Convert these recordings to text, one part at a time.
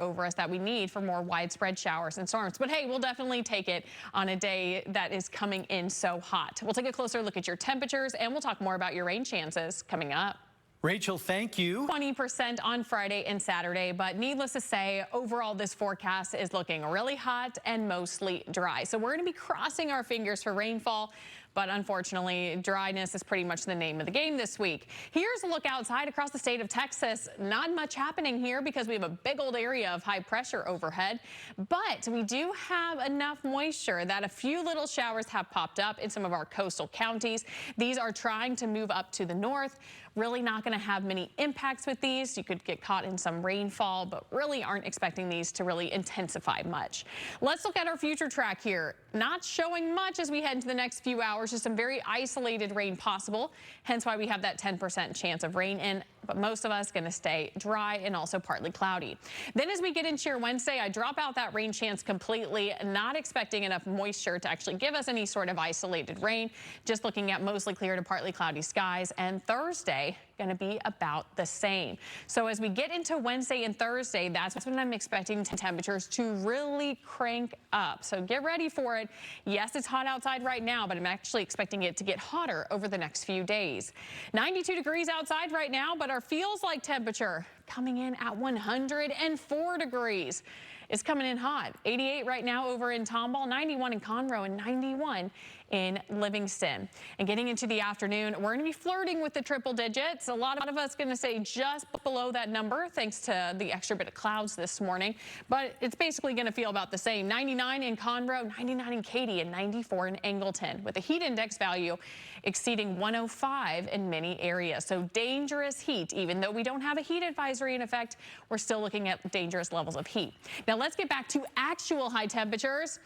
over us that we need for more widespread showers and storms. But hey, we'll definitely take it on a day that is coming in so hot. We'll take a closer look at your temperatures and we'll talk more about your rain chances coming up. Rachel, thank you. 20% on Friday and Saturday, but needless to say, overall this forecast is looking really hot and mostly dry. So we're going to be crossing our fingers for rainfall, but unfortunately, dryness is pretty much the name of the game this week. Here's a look outside across the state of Texas. Not much happening here because we have a big old area of high pressure overhead, but we do have enough moisture that a few little showers have popped up in some of our coastal counties. These are trying to move up to the north. Really not going to have many impacts with these. You could get caught in some rainfall, but really aren't expecting these to really intensify much. Let's look at our future track here. Not showing much as we head into the next few hours. Just some very isolated rain possible. Hence why we have that 10% chance of rain in. But most of us going to stay dry and also partly cloudy. Then as we get into your Wednesday, I drop out that rain chance completely, not expecting enough moisture to actually give us any sort of isolated rain. Just looking at mostly clear to partly cloudy skies. And Thursday going to be about the same. So as we get into Wednesday and Thursday, that's when I'm expecting temperatures to really crank up. So get ready for it. Yes, it's hot outside right now, but I'm actually expecting it to get hotter over the next few days. 92 degrees outside right now, but our feels like temperature coming in at 104 degrees. It's coming in hot. 88 right now over in Tomball, 91 in Conroe, and 91 in Livingston. And getting into the afternoon, we're going to be flirting with the triple digits. A lot of us going to say just below that number thanks to the extra bit of clouds this morning. But it's basically going to feel about the same. 99 in Conroe, 99 in Katy, and 94 in Angleton, with the heat index value exceeding 105 in many areas. So dangerous heat. Even though we don't have a heat advisory in effect, we're still looking at dangerous levels of heat. Now let's get back to actual high temperatures.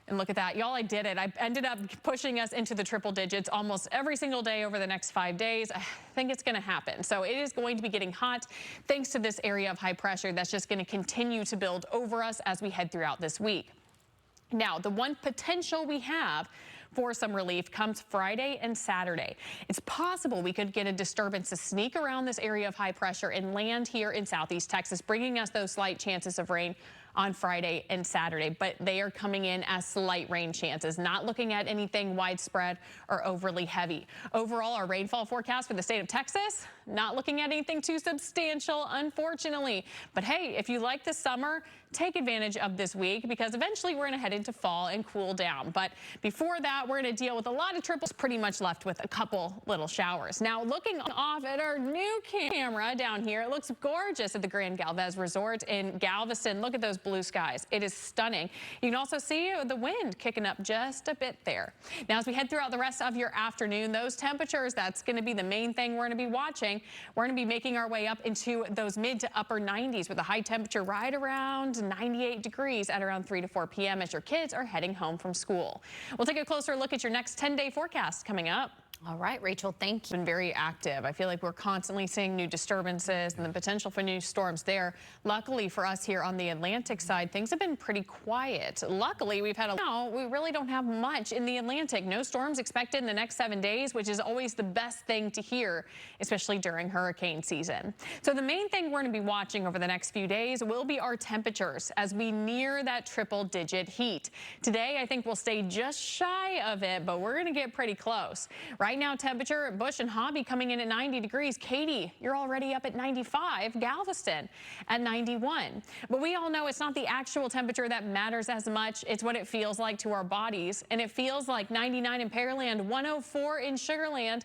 And look at that, y'all, I did it. I ended up pushing us into the triple digits almost every single day over the next 5 days. I think it's going to happen. So it is going to be getting hot thanks to this area of high pressure that's just going to continue to build over us as we head throughout this week. Now, the one potential we have for some relief comes Friday and Saturday. It's possible we could get a disturbance to sneak around this area of high pressure and land here in southeast Texas, bringing us those slight chances of rain on Friday and Saturday, but they are coming in as slight rain chances, not looking at anything widespread or overly heavy. Overall, our rainfall forecast for the state of Texas, not looking at anything too substantial, unfortunately. But hey, if you like the summer, take advantage of this week because eventually we're going to head into fall and cool down. But before that, we're going to deal with a lot of triples, pretty much left with a couple little showers. Now, looking off at our new camera down here, it looks gorgeous at the Grand Galvez Resort in Galveston. Look at those blue skies. It is stunning. You can also see the wind kicking up just a bit there. Now, as we head throughout the rest of your afternoon, those temperatures, that's going to be the main thing we're going to be watching. We're going to be making our way up into those mid to upper 90s with a high temperature right around 98 degrees at around 3 to 4 p.m. as your kids are heading home from school. We'll take a closer look at your next 10-day forecast coming up. All right, Rachel, thank you. Been very active. I feel like we're constantly seeing new disturbances and the potential for new storms there. Luckily for us here on the Atlantic side, things have been pretty quiet. Luckily, we really don't have much in the Atlantic. No storms expected in the next 7 days, which is always the best thing to hear, especially during hurricane season. So the main thing we're going to be watching over the next few days will be our temperatures as we near that triple-digit heat. Today, I think we'll stay just shy of it, but we're going to get pretty close. Right now, temperature at Bush and Hobby coming in at 90 degrees. Katy, you're already up at 95. Galveston at 91. But we all know it's not the actual temperature that matters as much. It's what it feels like to our bodies. And it feels like 99 in Pearland, 104 in Sugar Land.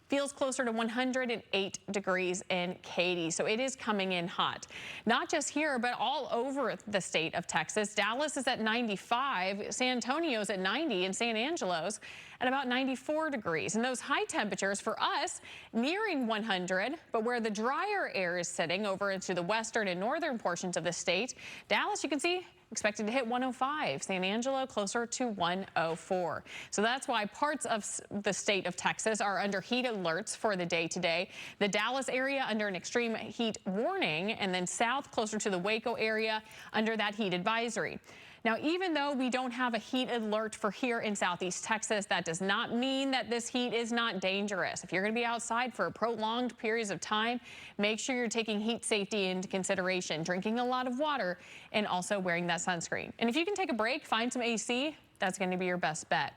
Feels closer to 108 degrees in Katy. So it is coming in hot. Not just here, but all over the state of Texas. Dallas is at 95. San Antonio's at 90. And San Angelo's at about 94 degrees. And those high temperatures for us nearing 100, but where the drier air is sitting over into the western and northern portions of the state, Dallas, you can see, expected to hit 105. San Angelo closer to 104. So that's why parts of the state of Texas are under heat alerts for the day today. The Dallas area under an extreme heat warning, and then south closer to the Waco area under that heat advisory. Now, even though we don't have a heat alert for here in Southeast Texas, that does not mean that this heat is not dangerous. If you're going to be outside for prolonged periods of time, make sure you're taking heat safety into consideration, drinking a lot of water, and also wearing that sunscreen. And if you can take a break, find some AC, that's going to be your best bet.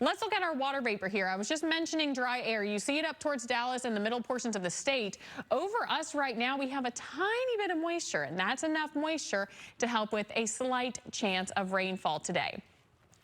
Let's look at our water vapor here. I was just mentioning dry air. You see it up towards Dallas and the middle portions of the state. Over us right now, we have a tiny bit of moisture, and that's enough moisture to help with a slight chance of rainfall today.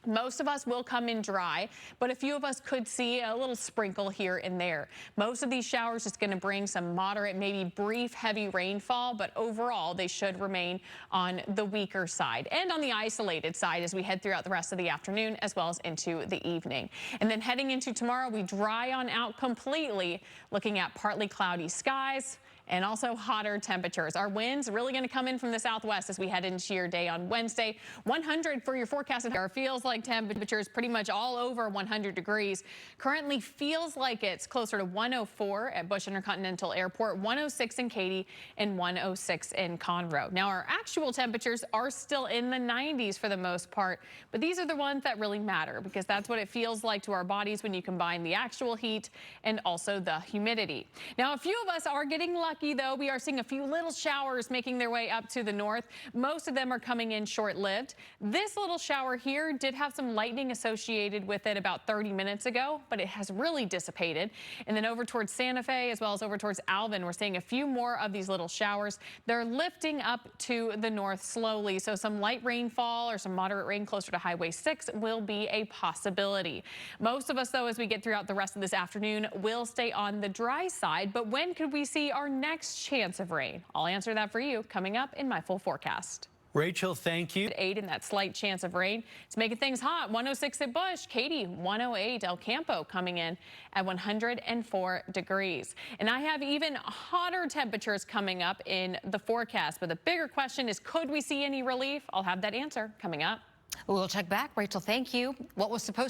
Most of us will come in dry, but a few of us could see a little sprinkle here and there. Most of these showers is going to bring some moderate, maybe brief, heavy rainfall, but overall they should remain on the weaker side and on the isolated side as we head throughout the rest of the afternoon as well as into the evening. And then heading into tomorrow, we dry on out completely, looking at partly cloudy skies and also hotter temperatures. Our winds really going to come in from the southwest as we head into your day on Wednesday. 100 for your forecast. It feels like temperatures pretty much all over 100 degrees. Currently feels like it's closer to 104 at Bush Intercontinental Airport, 106 in Katy, and 106 in Conroe. Now, our actual temperatures are still in the 90s for the most part, but these are the ones that really matter because that's what it feels like to our bodies when you combine the actual heat and also the humidity. Now, a few of us are getting lucky, though. We are seeing a few little showers making their way up to the north. Most of them are coming in short-lived. This little shower here did have some lightning associated with it about 30 minutes ago, but it has really dissipated. And then over towards Santa Fe as well as over towards Alvin, we're seeing a few more of these little showers. They're lifting up to the north slowly, so some light rainfall or some moderate rain closer to Highway 6 will be a possibility. Most of us, though, as we get throughout the rest of this afternoon, will stay on the dry side. But when could we see our next chance of rain? I'll answer that for you coming up in my full forecast. Rachel, thank you. 8 and that slight chance of rain. It's making things hot. 106 at Bush, Katy, 108, El Campo coming in at 104 degrees. And I have even hotter temperatures coming up in the forecast. But the bigger question is, could we see any relief? I'll have that answer coming up. We'll check back. Rachel, thank you. What was supposed